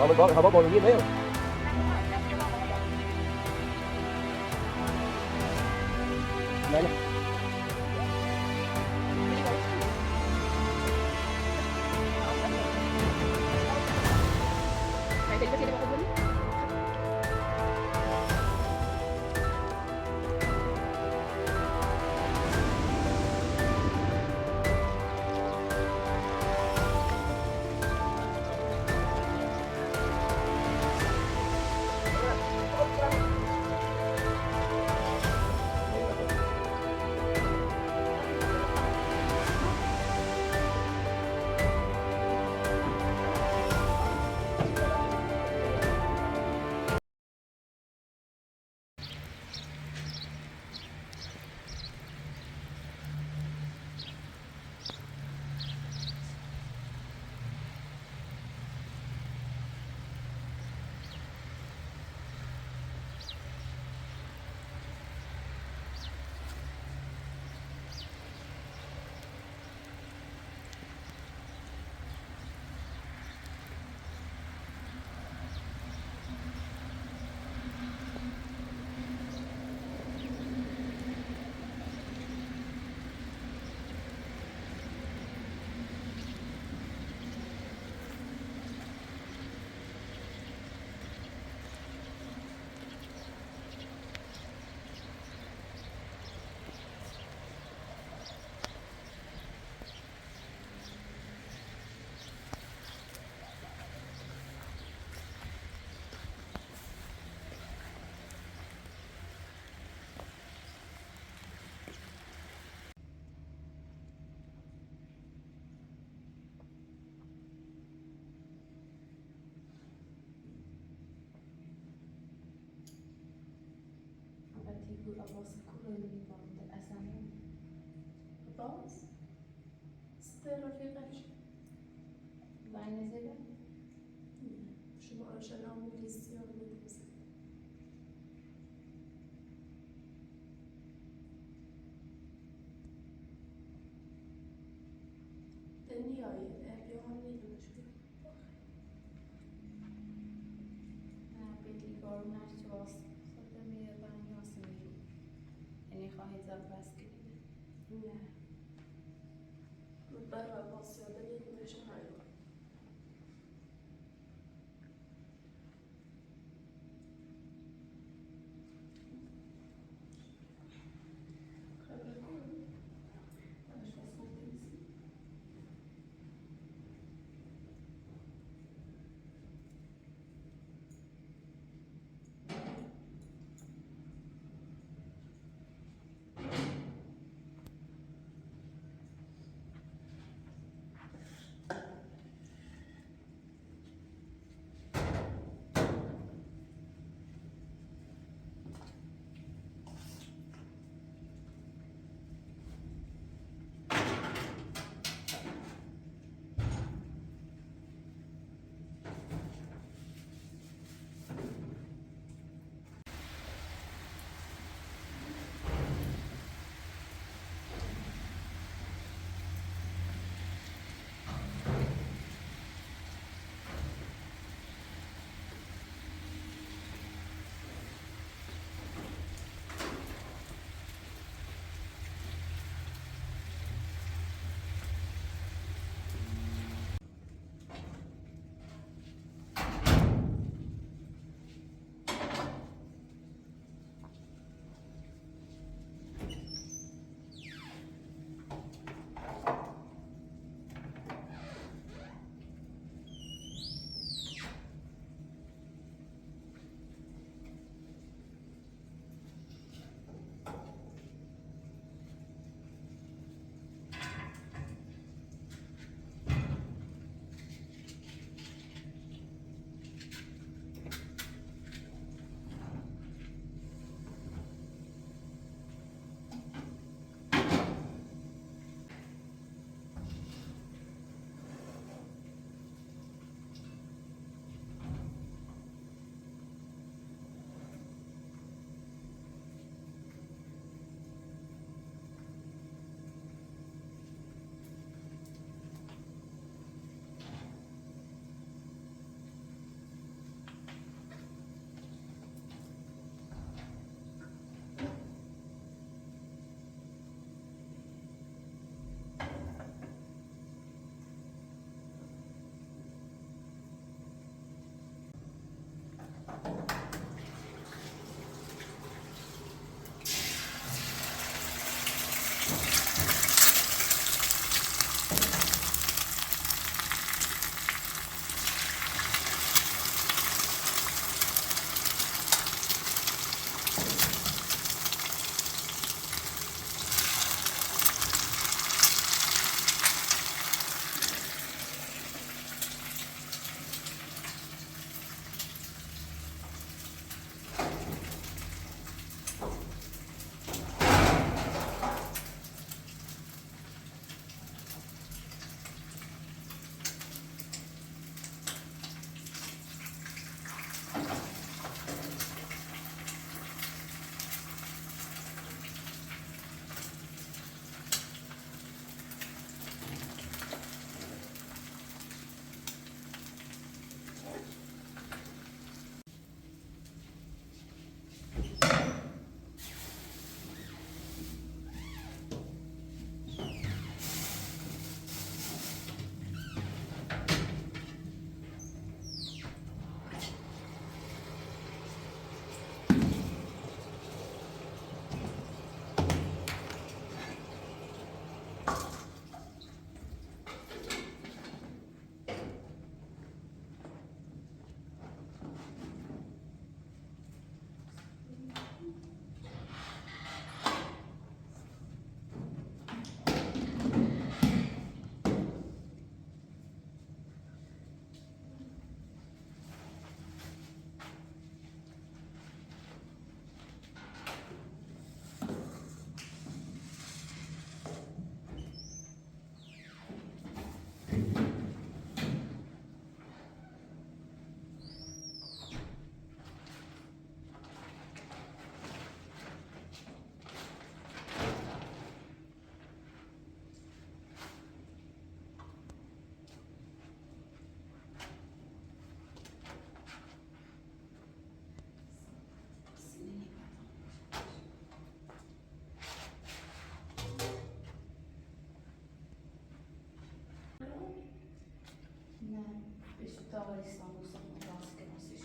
mình có không có bồn nhiên đấy không? Đây này. Abatiku abbasi kullanımı vardı Aslanım. باز سته رفیقش Ben ne sebep? شما آشنا لیستی ها میدوزه دنیای احیان میدونش بیگار نشواس صدمه بنیاس میرو یعنی خواهی زد بس کردیم نه برای باز یاده میدونش هایو تاغر استانبول سخن راست که راستش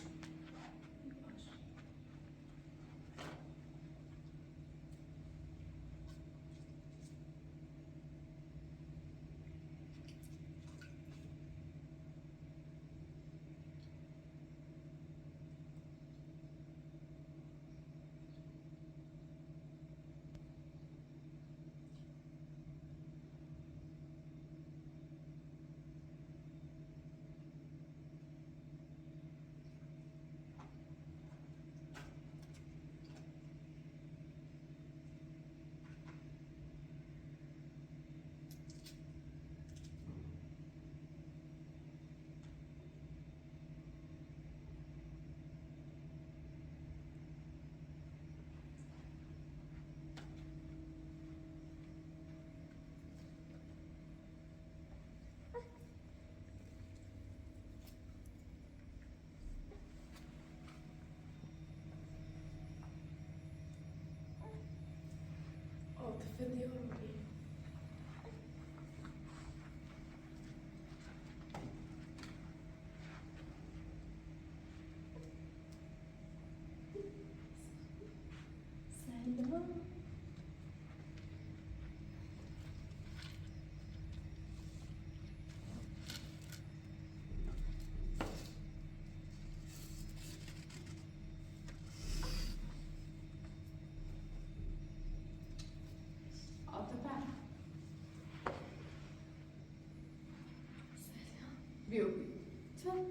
عاطفه دیارم سلام عاطفه بیا چون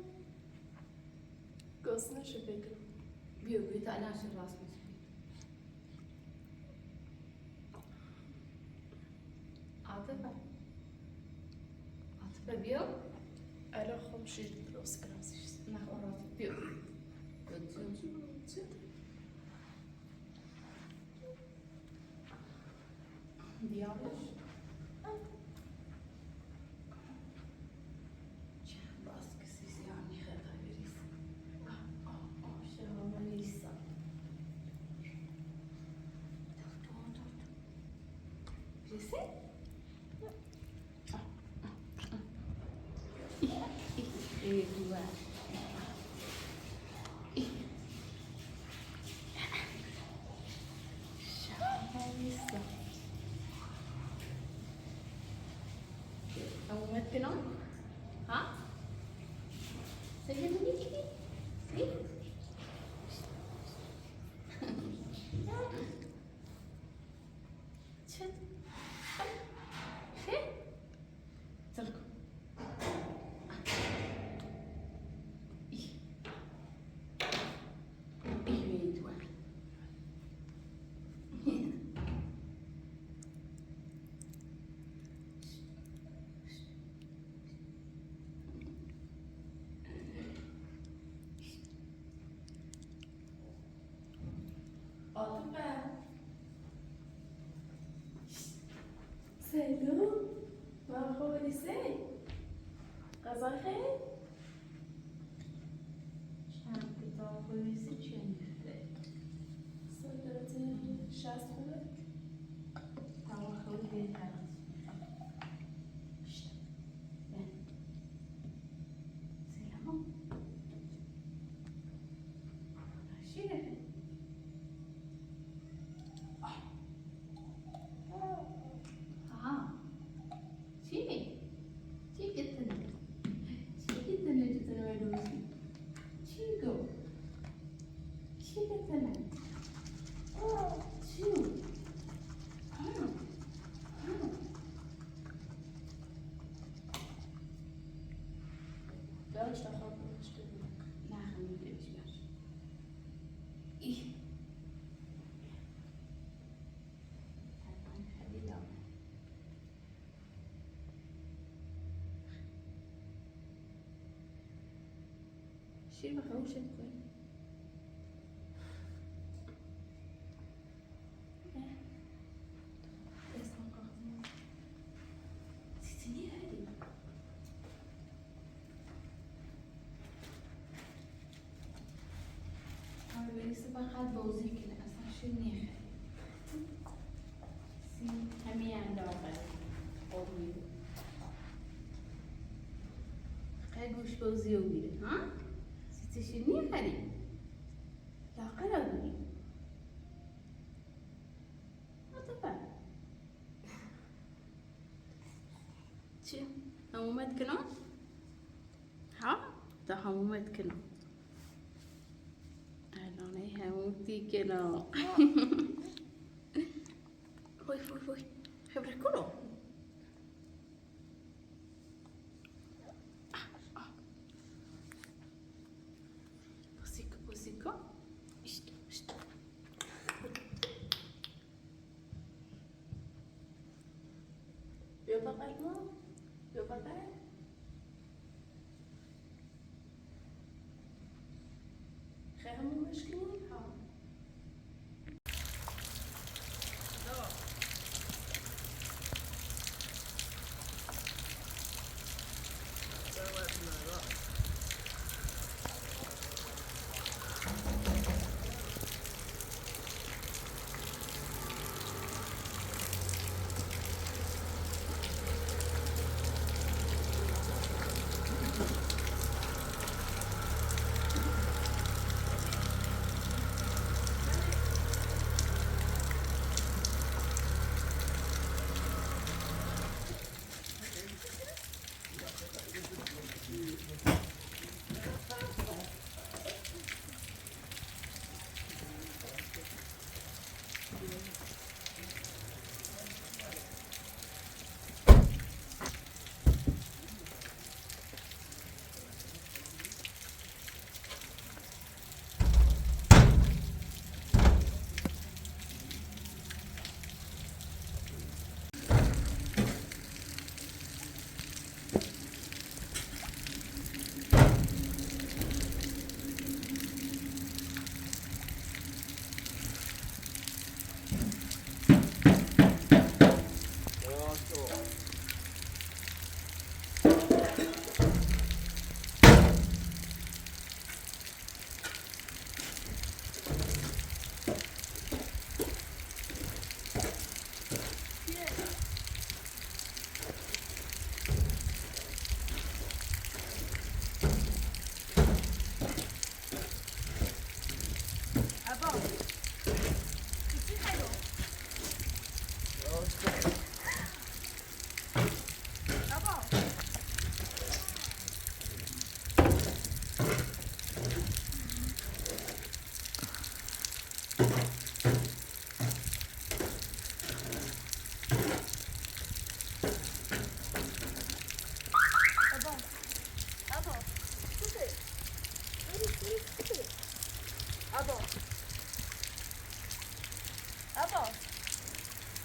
گسنشو بگم بیا تا الان شد راست میشه عاطفه عاطفه بیا الان خب شیر درست کراسیش نخور راست بیا بیارش چند باز کسی زیانی خدا بریز شما ملیسا برسه ای دوه شما ملیسا اومد کنم ها سجل مني كده سي شد شد تركو عاطفه سلام مرحبا لیسه غذا خیر چند کتاب پلیسی چی میخوره صدرت شست خوبه هوا خیلی بهتر است سلام شیره چی؟ چی گتنه؟ چی گتنه جتنه ویدوزی؟ چی گو؟ چی گتنه؟ چی؟ دارش تخواب بودش ببینم نه خیلی بیش ای حتما خیلی دامه شیر بخوشت کنی اسم قاطمه سیتینی هدی آره بریسه فقط بازی کنه اصلا شیر نیخه سی همین اندازه قوی خیلی هنوش بوزي وبيري ها ستشيني هني لا قلبي ما طبعا شو همومات كنو ها ده همومات كنو أنا همومتي كنو وي خبرك كله بوسيكو اشت يبقى قلبه يبقى قلب خير مو مشكلة ها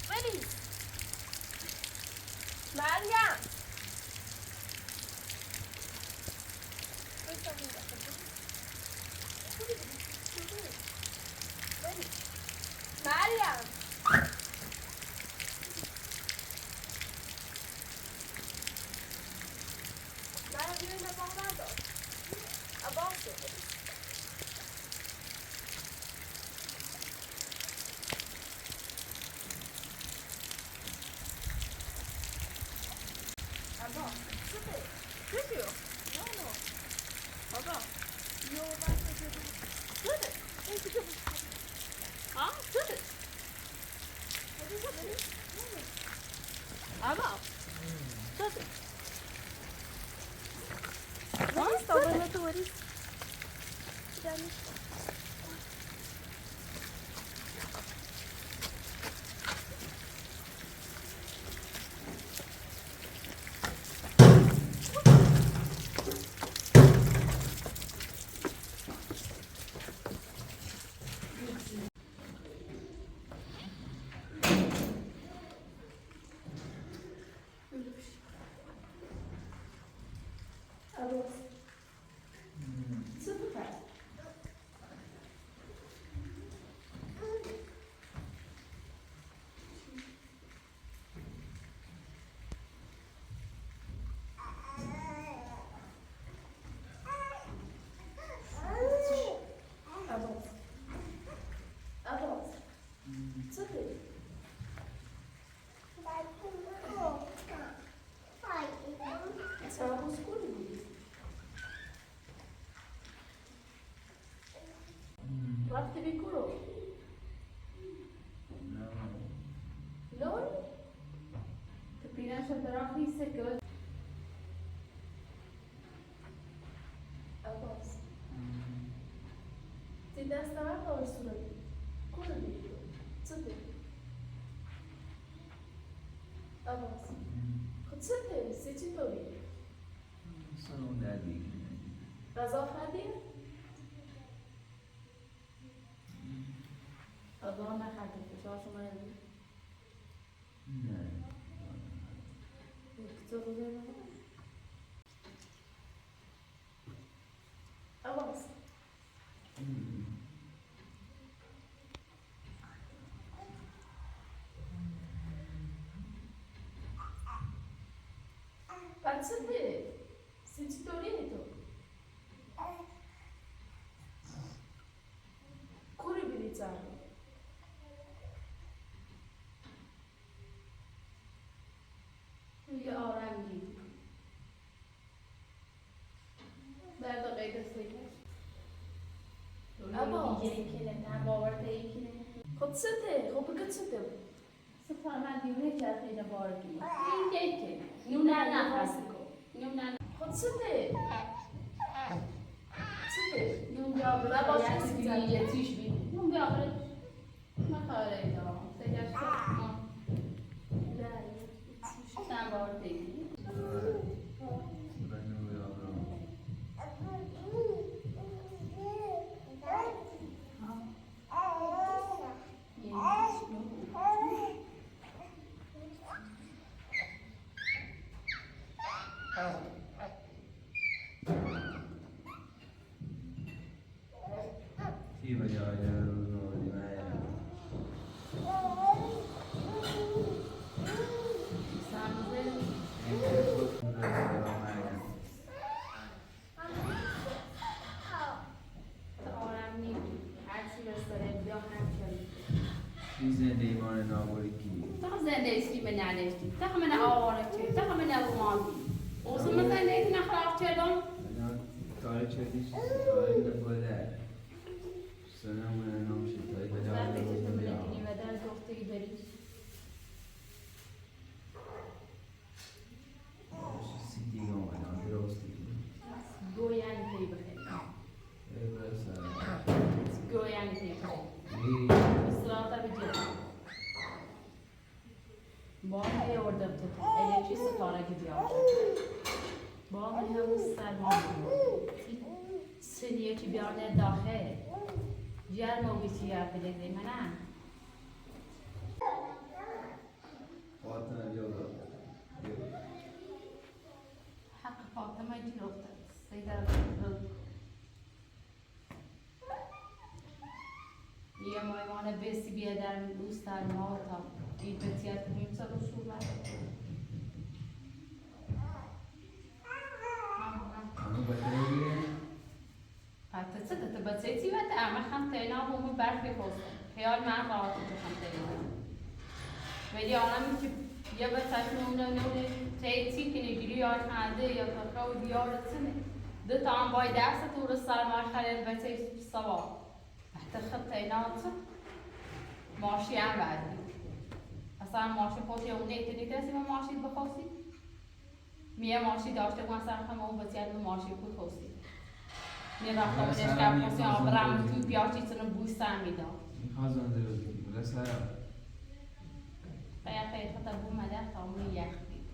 مريم مريم بیاین ابا ندار ابا ابا چطور؟ نه ابا یو واسه چطور؟ این چطور؟ ها چطور؟ ابا چطور؟ Nossa, governadores. برو لون تبيناش براخي سكر عباس تی دست من دار صورتی کنه بیدو چطه عباس خود چطه سی چی طوری سنون دادی غذا خوردی؟ غذا نخوردی فشار شما نداری؟ نه تو رو ببینم عباس Pazzate, sensitorito. Kuri bilizzardo. یه آرام گیر در دقیقه سیگار ابا یکی نه باورت یکی نه خود سته خود بگه سته سفر من دیونه کرد اینو بارگی این یکی نه خود سته سته نون بیا بلا باش باشه کسی سیگاری یه تیش بید نون بیا بلا ما خواهره اینا سیگار شد نه باورت یکی تی بجای روز نوری مایا این زندگی مان نابوری کی تا زندگی به نداشتی تا همه آواره چه تا همه روماندی اوزم زندگی نخراب چردم کار چردیش کاری نبوده سنمون نامشی تایی بجای وقتی روز که نوری میگی و در گفته بریش سیتی گمان درستی گویانی پی بخیر ای برسه گویانی پی بخیر ای اصلاحات بجید باقی آوردم تو الیچی ستاره که بیارد باقی همون سلمان سنیه چی بیارده داخل جر موگیسی یاد بده منم فاطمه جلو حق فاطمه جلوته سیدر یه مایمانه بسی بیه در دوست در ما تا این بسیار کنیم سر رو شور همون بطریه حتی چه تا بچه چی وقت اما خم تینا همون برفی خوستم خیال من راحت تو خم تینا ولی آنم که یه بچهش نونه چی کنی گیری یا خنده یا کاکاو دیار سنه دو تا هم باید درست تو رو سرمار خرید بچه سوا حتی خم تینا چه ماشی هم بعدی اصلا ماشی خودی اون نیتی کسی ما ماشی بخواستی میه ماشی داشته من سر خم اون بسیار ماشی بود خواستی میه وقتا بودش که خواستی آبرم توی بیاشتی چون بوستن میداد میخوازم درستی بله سرم خیلی خطر بو مده تا اون یک دید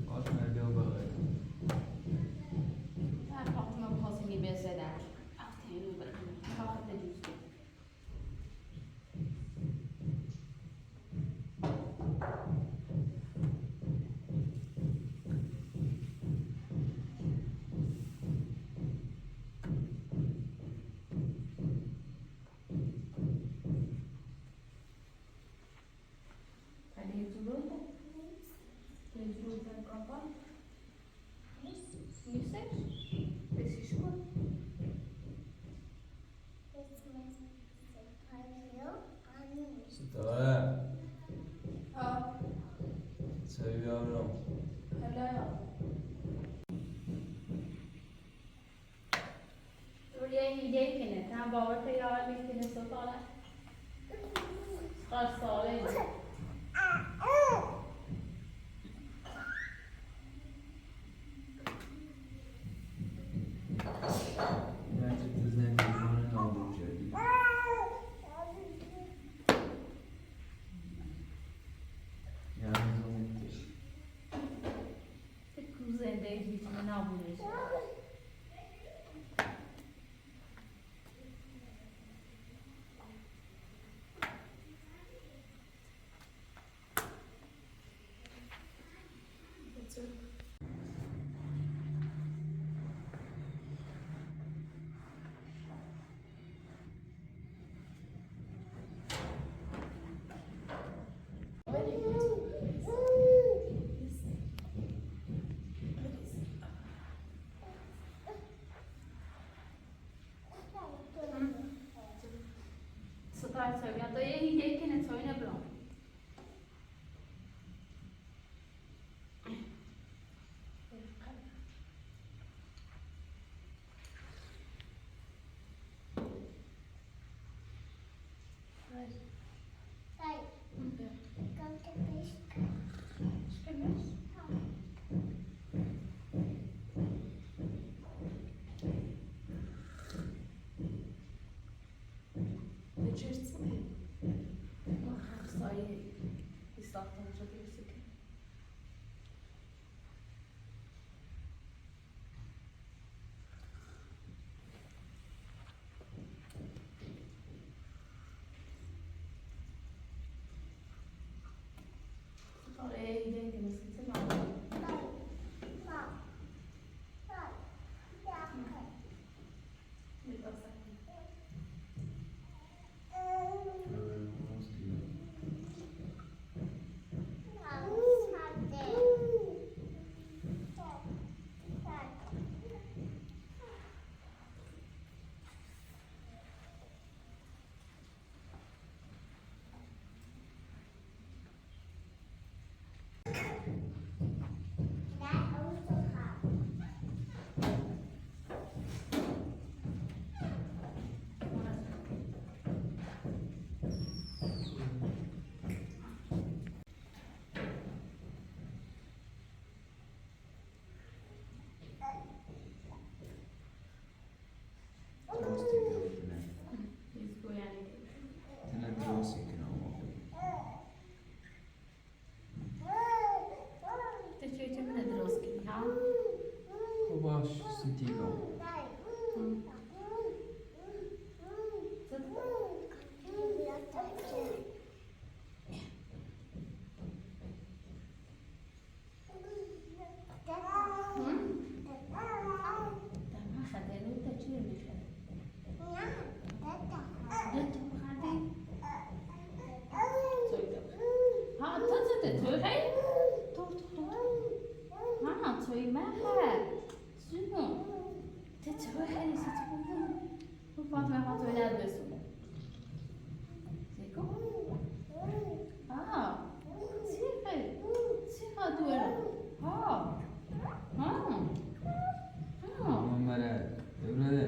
فاطمه بیا بغیر هر فاطمه بخواستی نیبسه در افتی اینو برم خواهد دوستی هیچ کنه تام باور پیار میکنه سوتاله قصاله Bence kızların kızlarının olduğu şey değil. Yalnız o netti. زنده میتونه نبودش ستاره سویا تو یه ایده کنه توی نبرم Trosti gördüler. Biz bu yani Tene trosti kınama. تشوي من دروس كذي ها Kubaş sitigo. ما خدينه تشوي مش ها تزت توي هاي ها توي ما ها شنو تتوي هاي ستوي وفاطمة فاطمة لابسه زيكو سيخي سيخا دولا ها Muammer'e. Devre.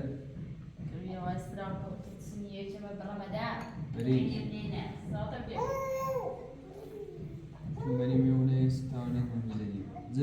يا واسرع وتتسنيه كما برمضان بريد. يمنينا صوت بيه Şimdi benim yoğunayız tane müzeyi. Z.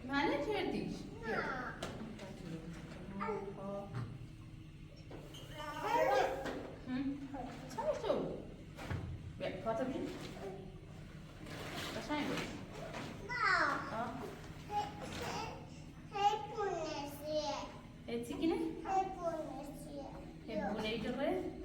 ما نكرديش شو فاطمة بجي عشان تيجي هبوني يجري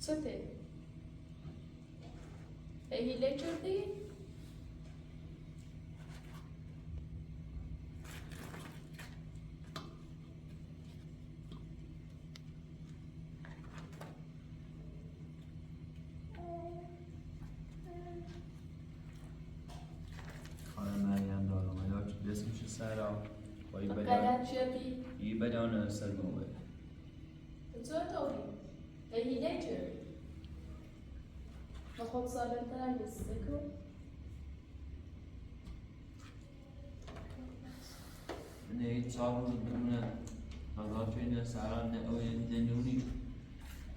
Co ty? Hile kردی؟ خانم مریم دارم علاج جسمش سرا وای بدن غلط شدی؟ ای بدن سر موه Co to? Hile kردی؟ خود سالم ترم بسیکو؟ نه چهار روز بدون غذا توی سرا نه اوین دنیونی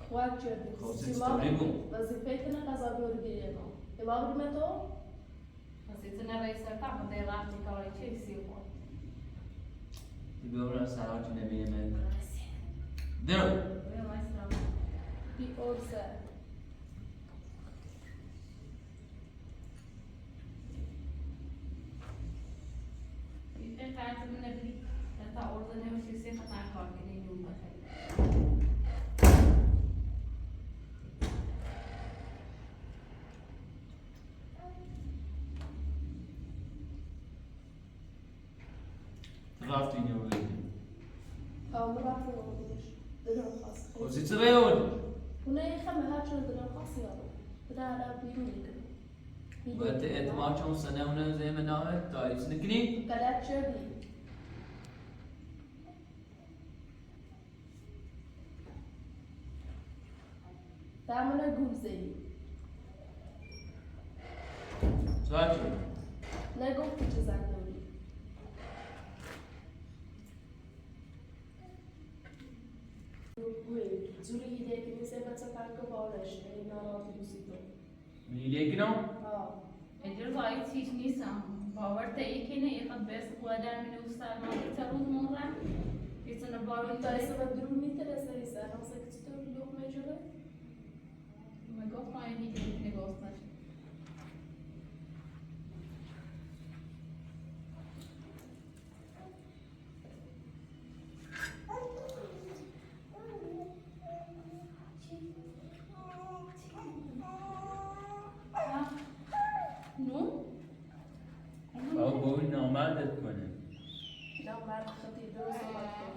خواد کردی. خب، سیما سیستمی بود. وظیفه تنه غذا بیاری بیرون. امام تو؟ خصيصا رئيس القاعة بده يغطي كاري تشيلسي هو. تی بیامون سرا چی نبینه من درو وين ما يسلم. بی ارزه. يمكن قاعد من نبي. لا تعورض إنه مش يصير خطأ كاري كده يوم بخير. رفتین یا بودی هم رفت نمیش. دلم خواست. خوزی چه بیون هونه خمه هر چند دلم خواست یارو. بده على بیرون میکنه. باید اعتماد چون سنه اونه زی من نامه تاییز نکنی غلط کردی. تعمل گوزه‌ای. سوال شد نگفتی چه زندوری. زوری هیده که میشه بچه فرق بالش. این ناراضی دوستی تو. میلی کنم آه. اجر ضايع تيجي نيسان باورت ايكينا يقد بس قوادر من وستار ما تروز مرة يتنا بارو انت اسم درو میترسه ایسا. ناسه که چطور لقمه جلو؟ ما قف ما يجي نگوست نش نو با بوی نامردت کنه نه مرد خطی درست آمد کن.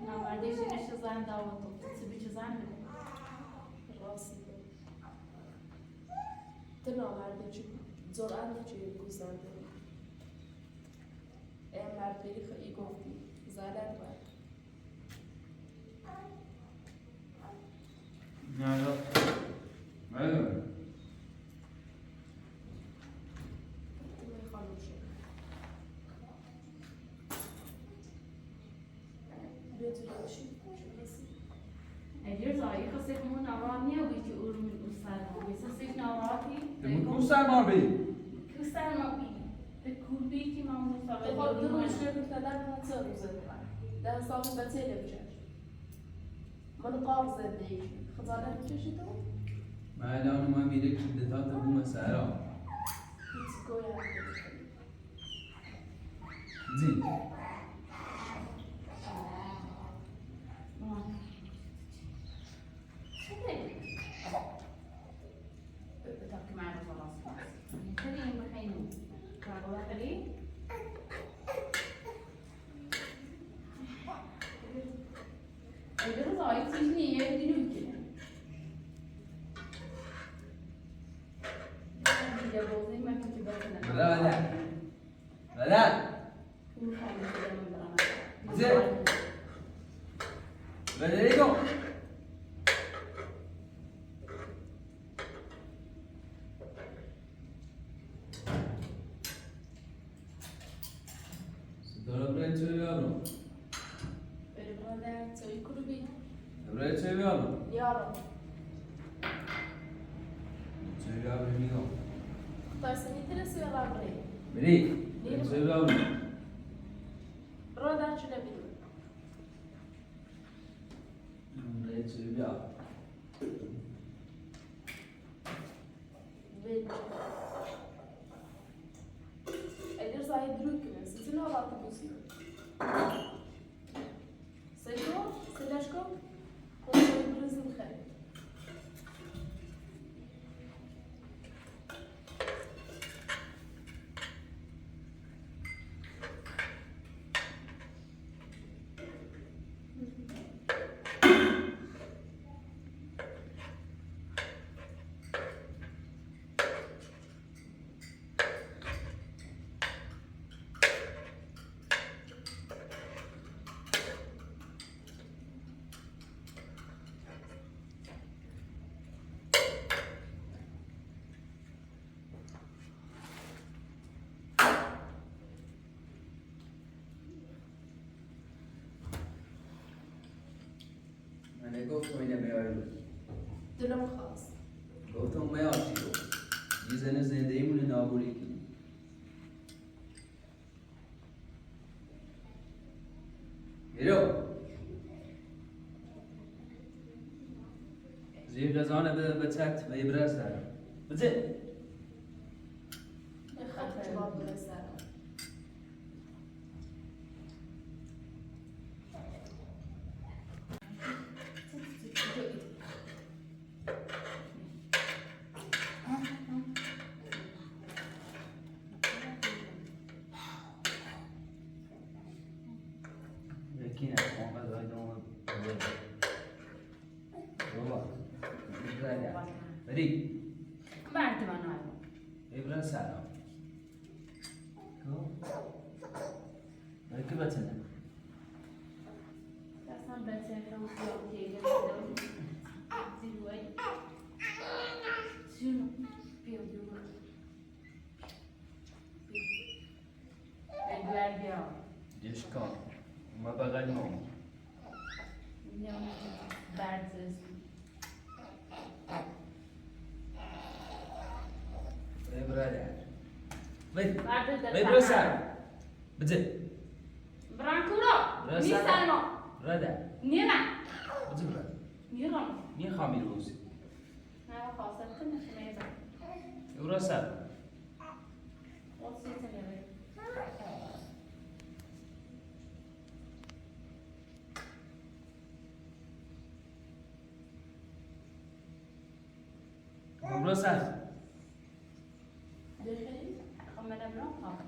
نامردی شنش زن دعوت تبي چزن بده راستی کن. تو نامرده چی جرأت چی گذارده. ای مرد بری خیلی گفتی. زالت باید. نه نه نه تو میخوام شد. بدون چی؟ اجر ضايع خسر مو نوانيا ويجي أور من أستاذ ما بيسسيش نواتي دمون کوسر مار بی كسر ما بي بكل بيتي ما مو تو صار خود دروش شد که در من چه روزه دارم. در سال بچه بچه. من قاب زندگی. خزانه میکشی تو؟ من الان ما میره که دتا تا بوم سرا هیچ گویا زین بتحكي معنا خلاص كريم بحينو كابولا كريم اجر ضايع تيجي يدينو يمكن جابوزي ما كنت بقولنا بلا بلا بلا زين. بدريكم ستاره برای چه بیارم برای توی کلوبی. برای چه بیارم یارم. چه بیارم میگم خواهی میترسی یا لابری؟ بری چه بیارم برای در چه نبیدم. برای چه بیارم بینجا. صاي دروك بس زين ولا تبوسي سيدو سيداشكو وصل برزن خير من گفتم اینه میاری دلم خاص گفتم میاری یه زن زنده ایمونه نابوری کنی میرو زیر غذانه به تکت و ابراز دارم بزه خط جواب برسه یکی نه محمد آیدان بابا ابراز بری مرد من آیا ابراز سلام که بتنه دستم بچه رو سیاه تیگه دارم زیروی شنو بیا بیا بیا بیا دیشکان ما بغل ما بیا برزز برادر وید برزز وید برسر بده برانکورا برسر. میسلما برادر نینا بده برادر نیرم نی خامی روزی نه خواستم کنم شمیزم برسر وصیت نمی برسر بخیر خمر برام ها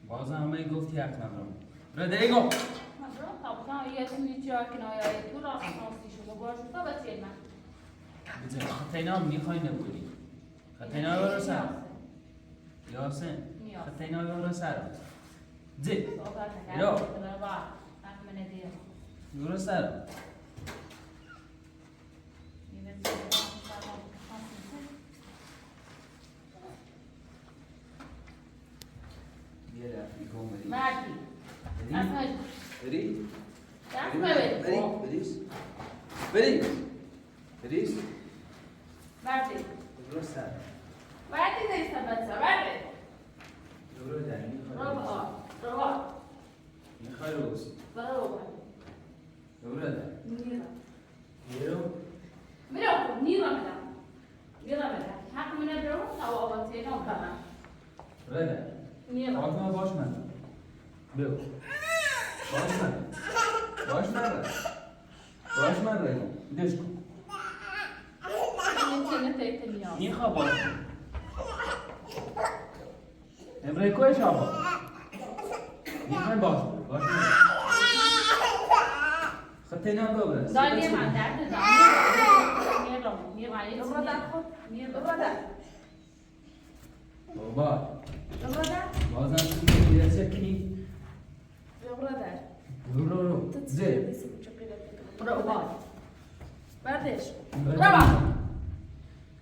باز همه گفتی حق ندارم برادر ایگو برام ها بکنم یه تونی چرا کنایه تو را خواستی شما باش تا بسیار من بده خطینا میخوای نبودی خطینا برسر یاسین نیاز. خطینا برسر زی صحبت ایرو. نکرد را با حق من دیر برسر یه رفتی گم مردی بری بری بری دست بری ببری بریز بری بریز مردی برسر مردی دیست بچه مردی برو در رو با میخوای روز برو با برو در نیرم یرو میرم نیرم میرم حق من برو تا آواتی نام کنم برو در نیرم فاطمه باش من بگو باش من باش من باش من بگو دش کن میتونه تیت نیاز میخوا باش کن امره کوی شابا میخوای باش کن باش من خطی نام ببرس دانی من درد نیرم یه رو در خود نیرم رو در بابا رو در بازم تو میگه سکی رو در رو زی رو با بعدش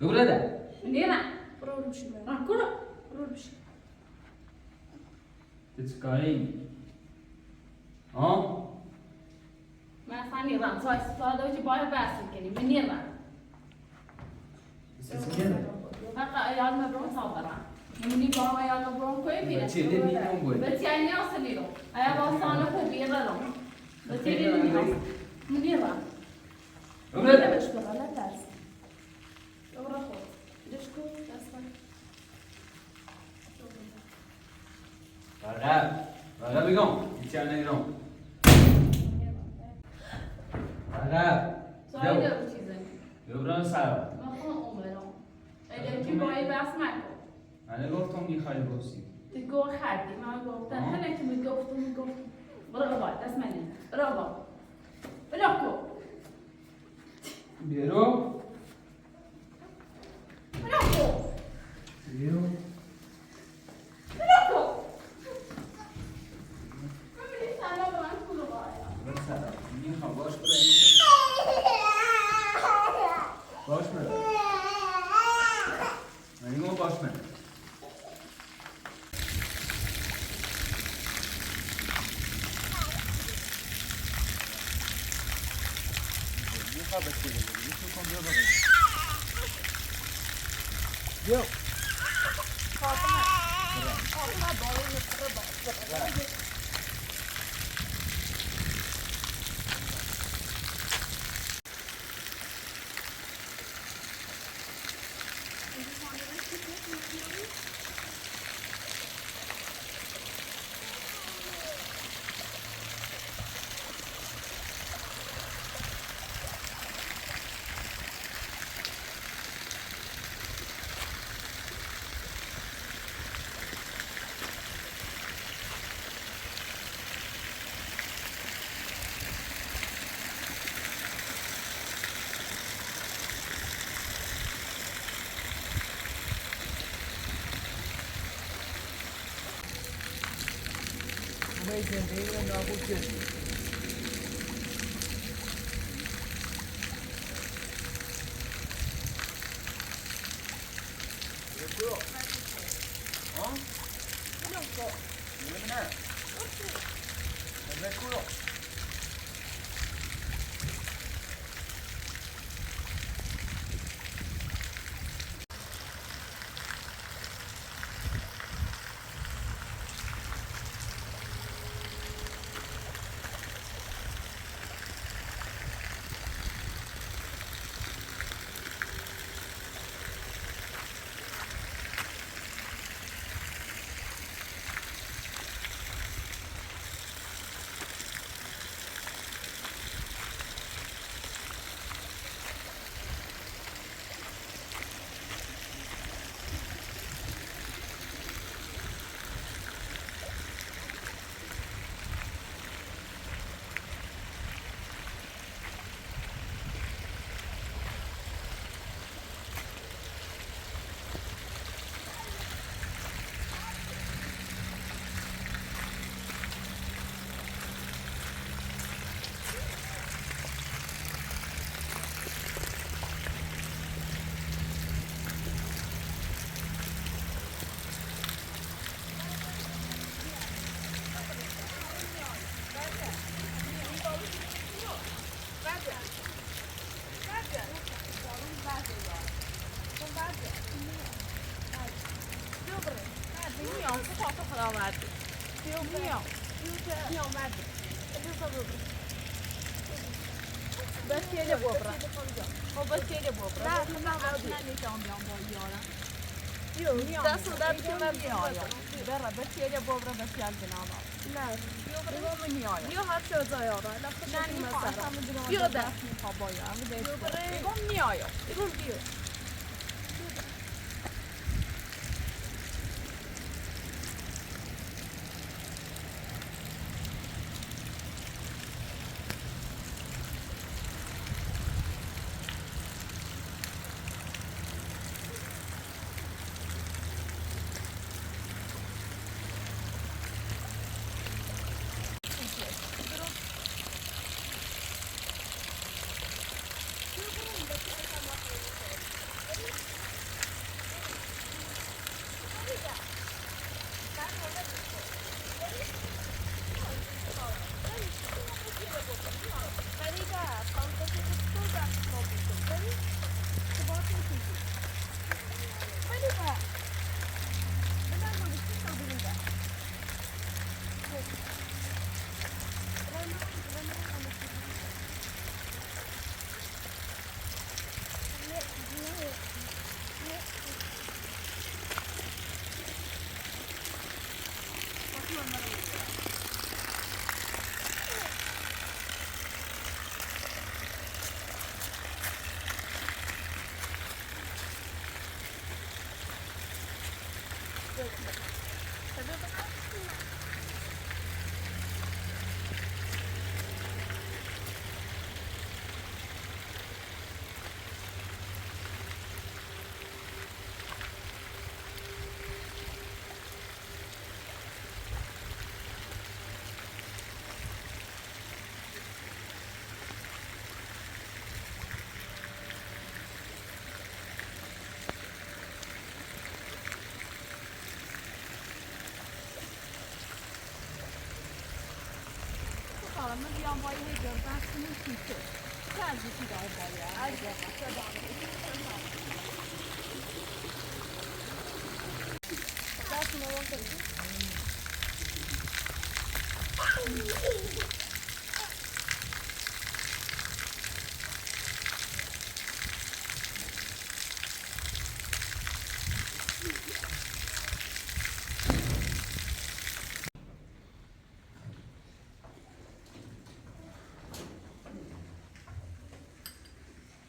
برو در نیرم برو بشی رانکورا برو بشی تسکایی ها من اصلا نیرم تو استفاده و چی باید بحث میکنی من نیرم سسکینه حق ایال مبرون تا برم منی با ایال مبرون کوی بیره بچه نمیدونم باید بچه اینی اصلا نیرم ایا با سانه خوبی رلم بچه اینی نیرم من نیرم برو در بش بغل ترس رو خود دش کو دست رقب بگم هیچی هم نگیرم رقب سوال دارم چیزی ببرم سر من خواهم عمرم اگر که بایی بحث مکن من گفتم میخوای بوسی تو گو خردی من گفتم هنه که میگفتم برو بابا دست منی برو بابا برو کو بیرو برو کو بیرو برو کو ببینی سلام به من کلو بایا بر سر میخوام باش برم باش برم من میگم باش برم بیا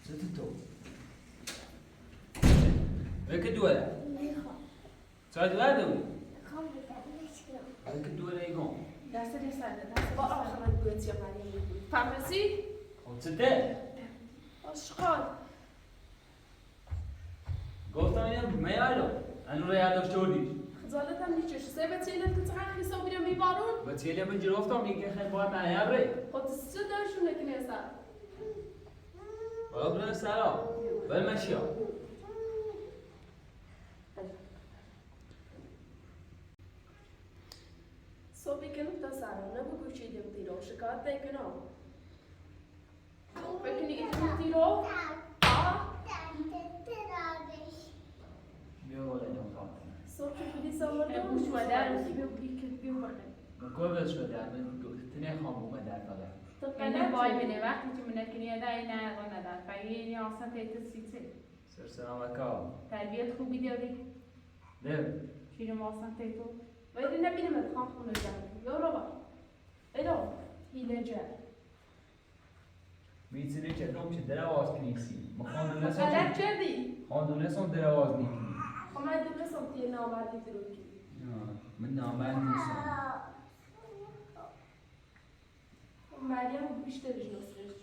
ستتو هيك ولا صار لا دوي هيك ولا يقوم دست با آخر من گویی مالی فهمیدی؟ ستة اشکال گفتم اینم میالو انو رو یادش جوردی خجالت هم نیچش سه بچه اینا که ترا حساب میرم میبارون بچه‌لی من جلوفتم میگه خیلی باید معیار ری خود چه دارشونه که نیست بابا سلام ولی ماشیا صبحی که نقطه سرم نبگو چی دیم تیرو شکایت دیکنم بکنی که دیم تیرو بیا ولی نمیخوام صبح که سامر گوش و در بیو بخیر مکوب شده من تنه خامو مدار فقط اینه بای بینه وقتی که منه کنیه دا اینه رو ندار فایی آسان تیت سیته سر سلام علیکم تربیت خوبی داری نه شیرم آسان تیتو ولی نبینم از خان خونه جمعی یا رو با اینا هیله جر میتونی که دوم چه در آواز کنیسی مخاندونه غلط کردی خاندونه سون در آواز نیکنی خب من دونستم که نامردی درو کی من نامرد نیستم مریم بیشترش نصرش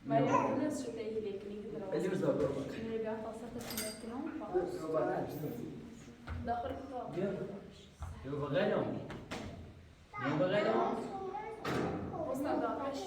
مریم دونست شده هیله کنی که درو اجي بزار برو شیرم بیا خواستت کنه کنم برو بعد داخل کتاب یو بغیرم یو بغیرم مستند داخلش